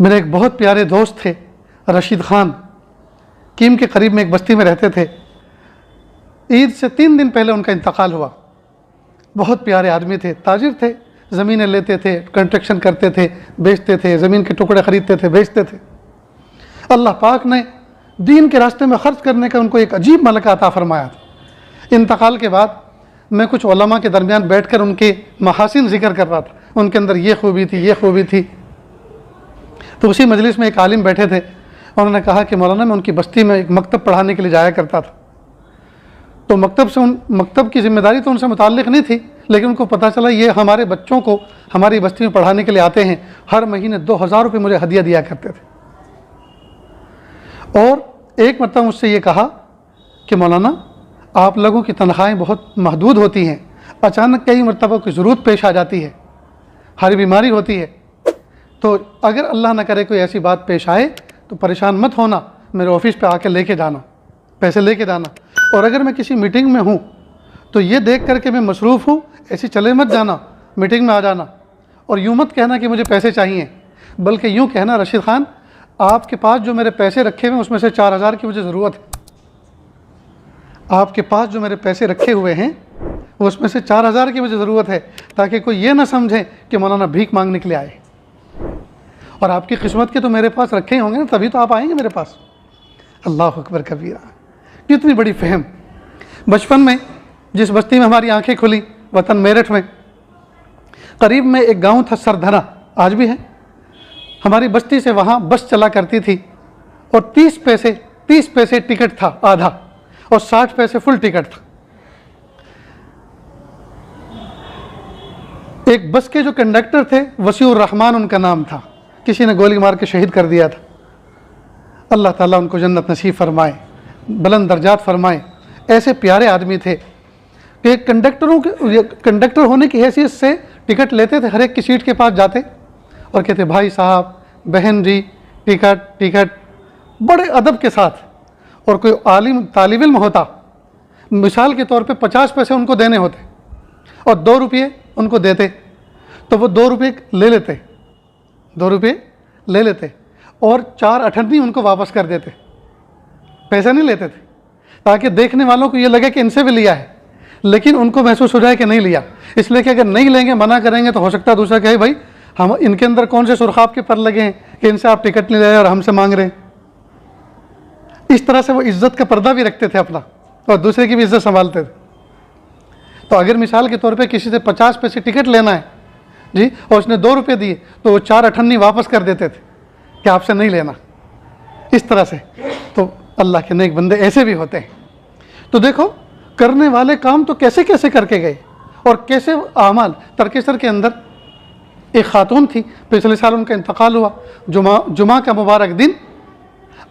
میرے ایک بہت پیارے دوست تھے رشید خان، کیم کے قریب میں ایک بستی میں رہتے تھے۔ عید سے 3 دن پہلے ان کا انتقال ہوا۔ بہت پیارے آدمی تھے، تاجر تھے، زمینیں لیتے تھے، کنسٹرکشن کرتے تھے، بیچتے تھے، زمین کے ٹکڑے خریدتے تھے، بیچتے تھے۔ اللہ پاک نے دین کے راستے میں خرچ کرنے کا ان کو ایک عجیب ملکہ عطا فرمایا تھا۔ انتقال کے بعد میں کچھ علماء کے درمیان بیٹھ کر ان کے محاسن ذکر کر رہا تھا، ان کے اندر یہ خوبی تھی، یہ خوبی تھی۔ تو اسی مجلس میں ایک عالم بیٹھے تھے، انہوں نے کہا کہ مولانا میں ان کی بستی میں ایک مکتب پڑھانے کے لیے جایا کرتا تھا، تو مکتب کی ذمہ داری تو ان سے متعلق نہیں تھی، لیکن ان کو پتہ چلا یہ ہمارے بچوں کو ہماری بستی میں پڑھانے کے لیے آتے ہیں، ہر مہینے 2000 روپے مجھے ہدیہ دیا کرتے تھے۔ اور ایک مرتبہ مجھ سے یہ کہا کہ مولانا آپ لوگوں کی تنخواہیں بہت محدود ہوتی ہیں، اچانک کئی مرتبہ کوئی ضرورت پیش آ جاتی ہے، ہاری بیماری ہوتی ہے، تو اگر اللہ نہ کرے کوئی ایسی بات پیش آئے تو پریشان مت ہونا، میرے آفس پہ آ کے لے کے جانا، پیسے لے کے جانا، اور اگر میں کسی میٹنگ میں ہوں تو یہ دیکھ کر کے میں مصروف ہوں، ایسی چلے مت جانا، میٹنگ میں آ جانا، اور یوں مت کہنا کہ مجھے پیسے چاہیے، بلکہ یوں کہنا رشید خان آپ کے پاس جو میرے پیسے رکھے ہوئے ہیں اس میں سے 4000 کی مجھے ضرورت ہے، آپ کے پاس جو میرے پیسے رکھے ہوئے ہیں اس میں سے 4000 کی مجھے ضرورت ہے، تاکہ کوئی یہ نہ سمجھے کہ مولانا بھیک مانگنے کے لیے آئے، اور آپ کی قسمت کے تو میرے پاس رکھے ہوں گے نا، تبھی تو آپ آئیں گے میرے پاس۔ اللہ اکبر کبیرہ، کتنی بڑی فہم۔ بچپن میں جس بستی میں ہماری آنکھیں کھلی، وطن میرٹھ میں، قریب میں ایک گاؤں تھا سردھنا، آج بھی ہے، ہماری بستی سے وہاں بس چلا کرتی تھی، اور 30 پیسے ٹکٹ تھا آدھا، اور 60 پیسے فل ٹکٹ تھا۔ ایک بس کے جو کنڈکٹر تھے وسیع الرحمان ان کا نام تھا، کسی نے گولی مار کے شہید کر دیا تھا، اللہ تعالیٰ ان کو جنت نصیب فرمائے، بلند درجات فرمائے۔ ایسے پیارے آدمی تھے کہ کنڈکٹر ہونے کی حیثیت سے ٹکٹ لیتے تھے، ہر ایک کی سیٹ کے پاس جاتے اور کہتے بھائی صاحب، بہن جی، ٹکٹ، بڑے ادب کے ساتھ۔ اور کوئی عالم طالب علم ہوتا، مثال کے طور پہ 50 پیسے ان کو دینے ہوتے اور 2 روپے ان کو دیتے، تو وہ 2 روپے لے لیتے، 2 روپے لے لیتے، اور 4 اٹھنی ان کو واپس کر دیتے، پیسے نہیں لیتے تھے، تاکہ دیکھنے والوں کو یہ لگے کہ ان سے بھی لیا ہے، لیکن ان کو محسوس ہو جائے کہ نہیں لیا، اس لیے کہ اگر نہیں لیں گے، منع کریں گے، تو ہو سکتا ہے دوسرا کہے بھائی ہم ان کے اندر کون سے سرخاب کے پر لگے ہیں کہ ان سے آپ ٹکٹ نہیں لے رہے اور ہم سے مانگ رہے ہیں۔ اس طرح سے وہ عزت کا پردہ بھی رکھتے تھے اپنا، اور دوسرے کی بھی عزت سنبھالتے تھے۔ تو اگر مثال کے طور پہ کسی سے 50 پیسے ٹکٹ لینا ہے جی، اور اس نے 2 روپے دیے، تو وہ 4 اٹھنی واپس کر دیتے تھے کہ آپ سے نہیں لینا، اس طرح سے۔ تو اللہ کے نیک بندے ایسے بھی ہوتے ہیں۔ تو دیکھو کرنے والے کام تو کیسے کیسے کر کے گئے، اور کیسے اعمال۔ ترکیسر کے اندر ایک خاتون تھی، پچھلے سال ان کا انتقال ہوا، جمعہ کا مبارک دن،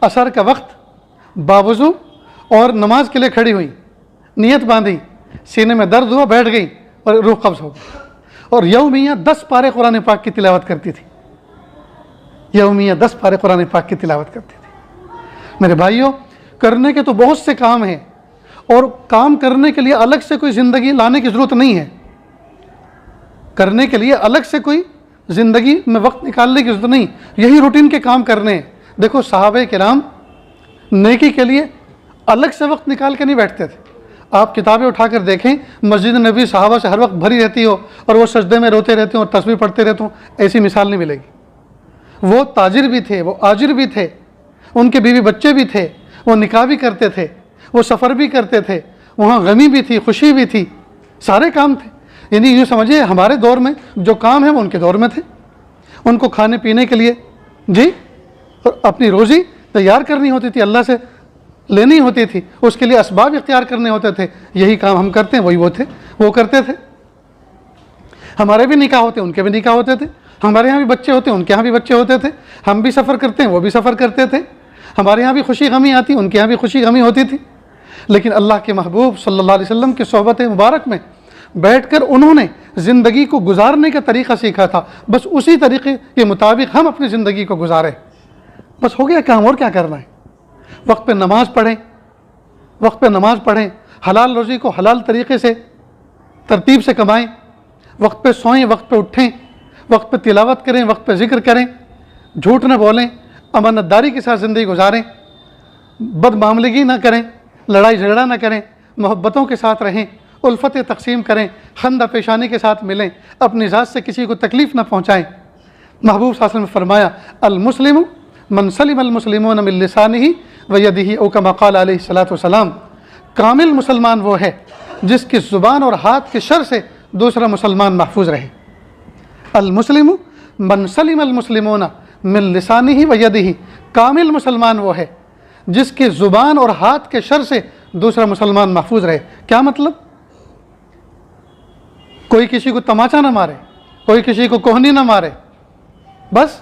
عصر کا وقت، باوضو اور نماز کے لیے کھڑی ہوئی، نیت باندھی، سینے میں درد ہوا، بیٹھ گئی اور روح قبض ہو گئی، اور یومیہ 10 پارے قرآن پاک کی تلاوت کرتی تھی، یومیہ 10 پارے قرآن پاک کی تلاوت کرتی تھی۔ میرے بھائیوں، کرنے کے تو بہت سے کام ہیں، اور کام کرنے کے لیے الگ سے کوئی زندگی لانے کی ضرورت نہیں ہے، کرنے کے لیے الگ سے کوئی زندگی میں وقت نکالنے کی ضرورت نہیں، یہی روٹین کے کام کرنے ہیں۔ دیکھو صحابہ کرام نیکی کے لیے الگ سے وقت نکال کے نہیں بیٹھتے تھے۔ آپ کتابیں اٹھا کر دیکھیں، مسجد نبی صحابہ سے ہر وقت بھری رہتی ہو اور وہ سجدے میں روتے رہتے ہوں اور تسبیح پڑھتے رہتے ہوں، ایسی مثال نہیں ملے گی۔ وہ تاجر بھی تھے، وہ آجر بھی تھے، ان کے بیوی بچے بھی تھے، وہ نکاح بھی کرتے تھے، وہ سفر بھی کرتے تھے، وہاں غمی بھی تھی، خوشی بھی تھی، سارے کام تھے۔ یعنی یوں سمجھے ہمارے دور میں جو کام ہیں وہ ان کے دور میں تھے۔ ان کو کھانے پینے کے لیے جی اپنی روزی تیار کرنی ہوتی تھی، اللہ سے لینی ہوتی تھی، اس کے لیے اسباب اختیار کرنے ہوتے تھے۔ یہی کام ہم کرتے ہیں، وہی وہ کرتے تھے۔ ہمارے بھی نکاح ہوتے، ان کے بھی نکاح ہوتے تھے، ہمارے یہاں بھی بچے ہوتے، ان کے یہاں بھی بچے ہوتے تھے، ہم بھی سفر کرتے ہیں، وہ بھی سفر کرتے تھے، ہمارے یہاں بھی خوشی غمی آتی، ان کے یہاں بھی خوشی غمی ہوتی تھی۔ لیکن اللہ کے محبوب صلی اللہ علیہ وسلم کی صحبت مبارک میں بیٹھ کر انہوں نے زندگی کو گزارنے کا طریقہ سیکھا تھا، بس اسی طریقے کے مطابق ہم اپنی زندگی کو گزاریں، بس ہو گیا کام، اور کیا کرنا ہے۔ وقت پہ نماز پڑھیں، وقت پہ نماز پڑھیں، حلال روزی کو حلال طریقے سے ترتیب سے کمائیں، وقت پہ سوئیں، وقت پہ اٹھیں، وقت پہ تلاوت کریں، وقت پہ ذکر کریں، جھوٹ نہ بولیں، امانتداری کے ساتھ زندگی گزاریں، بدمعاملگی نہ کریں، لڑائی جھگڑا نہ کریں، محبتوں کے ساتھ رہیں، الفت تقسیم کریں، خندہ پیشانی کے ساتھ ملیں، اپنی ذات سے کسی کو تکلیف نہ پہنچائیں۔ محبوب صلی اللہ علیہ وسلم نے فرمایا المسلم من سلم المسلمون من لسانہ ویدہ، او کما قال علیہ الصلوۃ والسلام، کامل مسلمان وہ ہے جس کی زبان اور ہاتھ کے شر سے دوسرا مسلمان محفوظ رہے۔ المسلم من سلم المسلمون من لسانہ ویدہ، کامل مسلمان وہ ہے جس کی زبان اور ہاتھ کے شر سے دوسرا مسلمان محفوظ رہے۔ کیا مطلب؟ کوئی کسی کو تماچا نہ مارے، کوئی کسی کو کوہنی نہ مارے، بس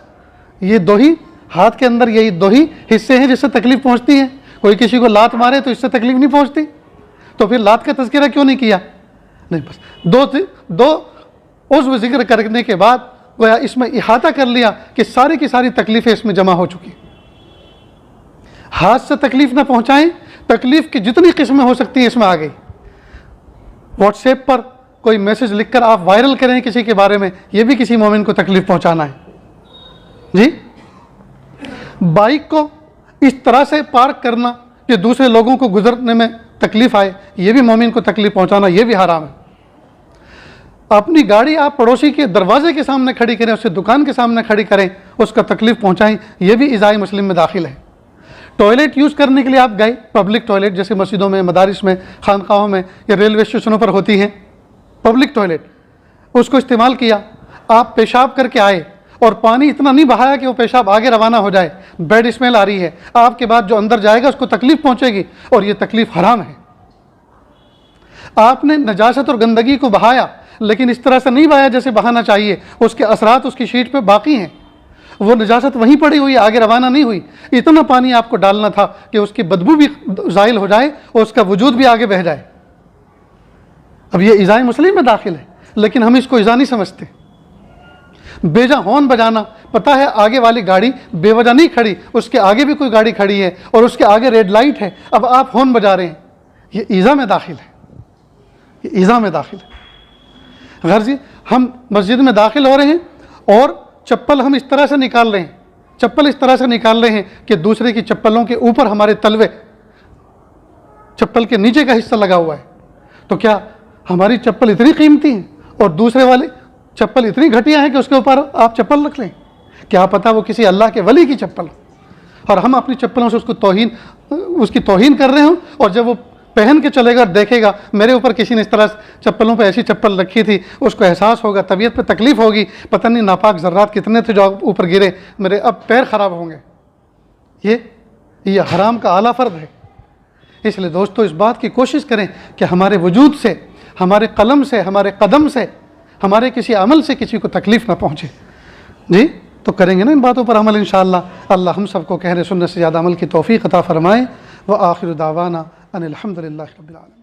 یہ دو ہی ہاتھ کے اندر یہی دو ہی حصے ہیں جس سے تکلیف پہنچتی ہے۔ کوئی کسی کو لات مارے تو اس سے تکلیف نہیں پہنچتی، تو پھر لات کا تذکرہ کیوں نہیں کیا؟ نہیں، بس دو عضو ذکر کرنے کے بعد گویا اس میں احاطہ کر لیا کہ ساری کی ساری تکلیفیں اس میں جمع ہو چکی۔ ہاتھ سے تکلیف نہ پہنچائیں، تکلیف کی جتنی قسمیں ہو سکتی ہیں اس میں آ گئی۔ واٹس ایپ پر کوئی میسج لکھ کر آپ وائرل کریں کسی کے بارے میں، یہ بھی کسی مومن کو تکلیف پہنچانا ہے۔ جی، بائک کو اس طرح سے پارک کرنا کہ دوسرے لوگوں کو گزرنے میں تکلیف آئے، یہ بھی مومن کو تکلیف پہنچانا، یہ بھی حرام ہے۔ اپنی گاڑی آپ پڑوسی کے دروازے کے سامنے کھڑی کریں، اس سے دکان کے سامنے کھڑی کریں، اس کا تکلیف پہنچائیں، یہ بھی ایذاء مسلم میں داخل ہے۔ ٹوائلٹ یوز کرنے کے لیے آپ گئے، پبلک ٹوائلٹ جیسے مسجدوں میں، مدارس میں، خانقاہوں میں یا ریلوے اسٹیشنوں پر ہوتی ہیں پبلک ٹوائلٹ، اس کو استعمال کیا، آپ پیشاب کر کے آئے اور پانی اتنا نہیں بہایا کہ وہ پیشاب آگے روانہ ہو جائے، بیڈ اسمیل آ رہی ہے، آپ کے بعد جو اندر جائے گا اس کو تکلیف پہنچے گی، اور یہ تکلیف حرام ہے۔ آپ نے نجاست اور گندگی کو بہایا لیکن اس طرح سے نہیں بہایا جیسے بہانا چاہیے، اس کے اثرات اس کی شیٹ پہ باقی ہیں، وہ نجاست وہیں پڑی ہوئی، آگے روانہ نہیں ہوئی۔ اتنا پانی آپ کو ڈالنا تھا کہ اس کی بدبو بھی زائل ہو جائے اور اس کا وجود بھی آگے بہہ جائے۔ اب یہ ایذاء مسلم میں داخل ہے، لیکن ہم اس کو ایذا نہیں سمجھتے۔ بیجا ہارن بجانا، پتہ ہے آگے والی گاڑی بے وجہ نہیں کھڑی، اس کے آگے بھی کوئی گاڑی کھڑی ہے اور اس کے آگے ریڈ لائٹ ہے، اب آپ ہارن بجا رہے ہیں، یہ ایذا میں داخل ہے، یہ ایذا میں داخل ہے۔ غرض ہم مسجد میں داخل ہو رہے ہیں اور چپل ہم اس طرح سے نکال رہے ہیں، چپل اس طرح سے نکال رہے ہیں کہ دوسرے کی چپلوں کے اوپر ہمارے تلوے، چپل کے نیچے کا حصہ لگا ہوا ہے، تو کیا ہماری چپل اتنی قیمتی ہے اور دوسرے والی چپل اتنی گھٹیا ہے کہ اس کے اوپر آپ چپل رکھ لیں؟ کیا پتہ وہ کسی اللہ کے ولی کی چپل ہو اور ہم اپنی چپلوں سے اس کی توہین کر رہے ہوں، اور جب وہ پہن کے چلے گا اور دیکھے گا میرے اوپر کسی نے اس طرح چپلوں پہ ایسی چپل رکھی تھی، اس کو احساس ہوگا، طبیعت پہ تکلیف ہوگی، پتہ نہیں ناپاک ذرات کتنے تھے جو اوپر گرے، میرے اب پیر خراب ہوں گے۔ یہ حرام کا اعلیٰ فرد ہے۔ اس لیے دوستو اس بات کی کوشش کریں کہ ہمارے وجود سے، ہمارے قلم سے، ہمارے قدم سے، ہمارے کسی عمل سے کسی کو تکلیف نہ پہنچے۔ جی، تو کریں گے نا ان باتوں پر عمل انشاءاللہ۔ اللہ ہم سب کو کہنے سننے سے زیادہ عمل کی توفیق عطا فرمائے۔ وآخر دعوانا ان الحمد للہ رب العالمین۔